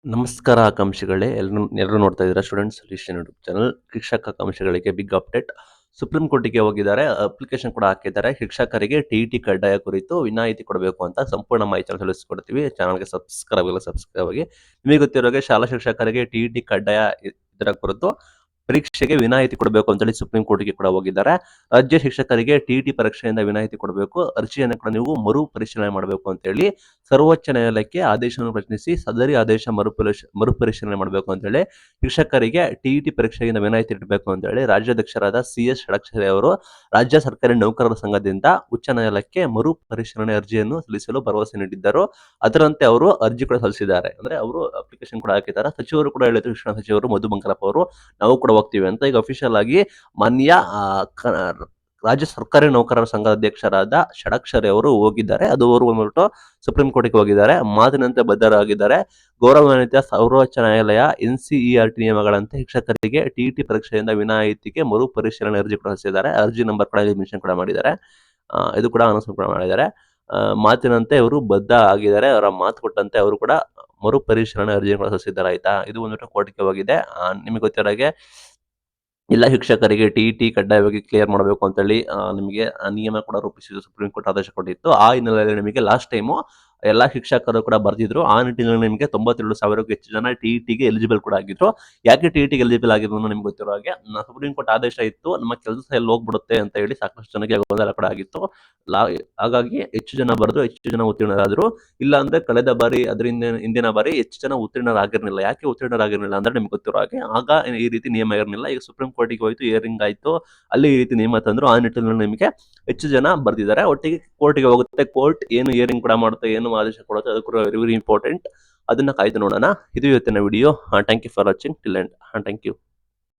ನಮಸ್ಕಾರ ಆಕಾಂಕ್ಷಿಗಳೇ, ಎಲ್ಲರೂ ನೋಡ್ತಾ ಇದ್ದೀರಾ ಸ್ಟೂಡೆಂಟ್ ಸೊಲ್ಯೂಷನ್ ಯೂಟ್ಯೂಬ್ ಚಾನಲ್. ಶಿಕ್ಷಕ ಆಕಾಂಕ್ಷಿಗಳಿಗೆ ಬಿಗ್ ಅಪ್ಡೇಟ್. ಸುಪ್ರೀಂ ಕೋರ್ಟಿಗೆ ಹೋಗಿದ್ದಾರೆ, ಅಪ್ಲಿಕೇಶನ್ ಕೂಡ ಹಾಕಿದ್ದಾರೆ. ಶಿಕ್ಷಕರಿಗೆ ಟಿಇಟಿ ಕಡ್ಡಾಯ ಕುರಿತು ವಿನಾಯಿತಿ ಕೊಡಬೇಕು ಅಂತ ಸಂಪೂರ್ಣ ಮಾಹಿತಿಯನ್ನು ತಿಳಿಸ್ಕೊಡ್ತೀವಿ. ಚಾನಲ್ಗೆ ಸಬ್ಸ್ಕ್ರೈಬ್ ಆಗಿ. ನಿಮಗೆ ಗೊತ್ತಿರೋ ಹಾಗೆ ಶಾಲಾ ಶಿಕ್ಷಕರಿಗೆ ಟಿಇಟಿ ಕಡ್ಡಾಯ ಇದರ ಕುರಿತು ಪರೀಕ್ಷೆಗೆ ವಿನಾಯಿತಿ ಕೊಡಬೇಕು ಅಂತೇಳಿ ಸುಪ್ರೀಂ ಕೋರ್ಟ್ಗೆ ಕೂಡ ಹೋಗಿದ್ದಾರೆ. ರಾಜ್ಯ ಶಿಕ್ಷಕರಿಗೆ ಟಿಇಟಿ ಪರೀಕ್ಷೆಯಿಂದ ವಿನಾಯಿತಿ ಕೊಡಬೇಕು, ಅರ್ಜಿಯನ್ನು ಕೂಡ ನೀವು ಮರು ಪರಿಶೀಲನೆ ಮಾಡಬೇಕು ಅಂತ ಹೇಳಿ ಸರ್ವೋಚ್ಚ ನ್ಯಾಯಾಲಯಕ್ಕೆ ಆದೇಶವನ್ನು ಪ್ರಶ್ನಿಸಿ ಸದರಿ ಆದೇಶ ಮರುಪರಿಶೀಲನೆ ಮಾಡಬೇಕು ಅಂತ ಹೇಳಿ ಶಿಕ್ಷಕರಿಗೆ ಟಿಇಟಿ ಪರೀಕ್ಷೆಯಿಂದ ವಿನಾಯಿತಿ ನೀಡಬೇಕು ಅಂತ ಹೇಳಿ ರಾಜ್ಯಾಧ್ಯಕ್ಷರಾದ CS ಷಡಕ್ಷರಿ ಅವರು ರಾಜ್ಯ ಸರ್ಕಾರಿ ನೌಕರರ ಸಂಘದಿಂದ ಉಚ್ಚ ನ್ಯಾಯಾಲಯಕ್ಕೆ ಮರು ಪರಿಶೀಲನೆ ಅರ್ಜಿಯನ್ನು ಸಲ್ಲಿಸಲು ಭರವಸೆ ನೀಡಿದ್ದರು. ಅದರಂತೆ ಅವರು ಅರ್ಜಿ ಕೂಡ ಸಲ್ಲಿಸಿದ್ದಾರೆ. ಅಂದ್ರೆ ಅವರು ಅಪ್ಲಿಕೇಶನ್ ಕೂಡ ಹಾಕಿದ್ದಾರೆ. ಸಚಿವರು ಕೂಡ ಹೇಳಿದ್ರು, ಶಿಕ್ಷಣ ಸಚಿವರು ಮಧು ಬಂಗಾರಪ್ಪ ಅವರು, ನಾವು ಕೂಡ ಹೋಗ್ತೀವಿ ಅಂತ. ಈಗ ಅಫಿಷಿಯಲ್ ಆಗಿ ಮಾನ್ಯ ರಾಜ್ಯ ಸರ್ಕಾರಿ ನೌಕರರ ಸಂಘದ ಅಧ್ಯಕ್ಷರಾದ ಷಡಕ್ಷರಿ ಅವರು ಹೋಗಿದ್ದಾರೆ. ಅದು ಅವರು ಬಂದ್ಬಿಟ್ಟು ಸುಪ್ರೀಂ ಕೋರ್ಟ್ಗೆ ಹೋಗಿದ್ದಾರೆ. ಮಾತಿನಂತೆ ಬದ್ಧರಾಗಿದ್ದಾರೆ. ಗೌರವಾನ್ವಿತ ಸರ್ವೋಚ್ಚ ನ್ಯಾಯಾಲಯ NCERT ನಿಯಮಗಳಂತೆ ಶಿಕ್ಷಕರಿಗೆ ಟಿಇಟಿ ಪರೀಕ್ಷೆಯಿಂದ ವಿನಾಯಿತಿಗೆ ಮರು ಪರಿಶೀಲನೆ ಅರ್ಜಿ ಕೂಡ ಸಲ್ಲಿಸಿದ್ದಾರೆ. ಅರ್ಜಿ ನಂಬರ್ ಕೂಡ ಮೆನ್ಷನ್ ಕೂಡ ಮಾಡಿದ್ದಾರೆ. ಇದು ಕೂಡ ಅನೌನ್ಸ್ಮೆಂಟ್ ಕೂಡ ಮಾಡಿದ್ದಾರೆ. ಮಾತಿನಂತೆ ಅವರು ಬದ್ಧ ಆಗಿದ್ದಾರೆ. ಅವರ ಮಾತು ಕೊಟ್ಟಂತೆ ಅವರು ಕೂಡ ಮರು ಪರಿಶೀಲನೆ ಅರ್ಜಿ ಕೂಡ ಸಲ್ಲಿಸಿದ್ದಾರೆ. ಆಯ್ತಾ, ಇದು ಬಂದ್ಬಿಟ್ಟು ಕೋರ್ಟ್ಗೆ ಹೋಗಿದೆ. ನಿಮಗೆ ಗೊತ್ತಿರೋ ಹಾಗೆ ಎಲ್ಲ ಶಿಕ್ಷಕರಿಗೆ ಟಿಇಟಿ ಕಡ್ಡಾಯವಾಗಿ ಕ್ಲಿಯರ್ ಮಾಡಬೇಕು ಅಂತೇಳಿ ನಿಮಗೆ ನಿಯಮ ಕೂಡ ರೂಪಿಸಿದ್ದು ಸುಪ್ರೀಂ ಕೋರ್ಟ್ ಆದೇಶ ಕೊಟ್ಟಿತ್ತು. ಆ ಹಿನ್ನೆಲೆಯಲ್ಲಿ ನಿಮಗೆ ಲಾಸ್ಟ್ ಟೈಮು ಎಲ್ಲ ಶಿಕ್ಷಕರು ಕೂಡ ಬರ್ದಿದ್ರು. ಆ ನಿಟ್ಟಿನಲ್ಲಿ ನಿಮಗೆ 92,000ಕ್ಕೂ ಹೆಚ್ಚು ಜನ ಟಿಇಟಿಗೆ ಎಲಿಜಿಬಲ್ ಕೂಡ ಆಗಿದ್ರು. ಯಾಕೆ ಟಿಇಟಿಗೆ ಎಲಿಜಿಬಲ್ ಆಗಿದ್ರು ನಿಮ್ಗೆ ಗೊತ್ತಿರೋ ಹಾಗೆ, ಸುಪ್ರೀಂ ಕೋರ್ಟ್ ಆದೇಶ ಇತ್ತು, ನಮ್ಮ ಕೆಲಸ ಎಲ್ಲಿ ಹೋಗ್ಬಿಡುತ್ತೆ ಅಂತ ಹೇಳಿ ಸಾಕಷ್ಟು ಜನಕ್ಕೆ ಗೊಂದಲ ಕೂಡ ಆಗಿತ್ತು. ಹಾಗಾಗಿ ಹೆಚ್ಚು ಜನ ಬರೆದು ಹೆಚ್ಚು ಜನ ಉತ್ತೀರ್ಣರಾದರು. ಇಲ್ಲ ಅಂದ್ರೆ ಕಳೆದ ಬಾರಿ ಹಿಂದಿನ ಬಾರಿ ಹೆಚ್ಚು ಜನ ಉತ್ತೀರ್ಣರಾಗಿರ್ಲಿಲ್ಲ. ಯಾಕೆ ಉತ್ತೀರ್ಣರಾಗಿರ್ಲಿಲ್ಲ ಅಂದ್ರೆ ನಿಮ್ಗೆ ಗೊತ್ತಿರೋ ಹಾಗೆ, ಆಗ ಈ ರೀತಿ ನಿಯಮ ಇರಲಿಲ್ಲ. ಈಗ ಸುಪ್ರೀಂ ಕೋರ್ಟಿಗೆ ಹೋಯ್ತು, ಹಿಯರಿಂಗ್ ಆಯ್ತು, ಅಲ್ಲಿ ಈ ರೀತಿ ನಿಯಮ ತಂದ್ರು. ಆ ನಿಟ್ಟಿನಲ್ಲಿ ನಿಮಗೆ ಹೆಚ್ಚು ಜನ ಬರ್ದಿದ್ದಾರೆ. ಒಟ್ಟಿಗೆ ಕೋರ್ಟ್ಗೆ ಹೋಗುತ್ತೆ. ಕೋರ್ಟ್ ಏನು ಹಿಯರಿಂಗ್ ಕೂಡ ಮಾಡುತ್ತೆ, ಏನು ಆದೇಶ ಕೊಡುತ್ತೆ, ಅದು ಕೂಡ ವೆರಿ ವೆರಿ ಇಂಪಾರ್ಟೆಂಟ್. ಅದನ್ನ ಕಾಯ್ದು ನೋಡೋಣ. ಇದು ಇವತ್ತಿನ video. Thank you for watching till end. Thank you.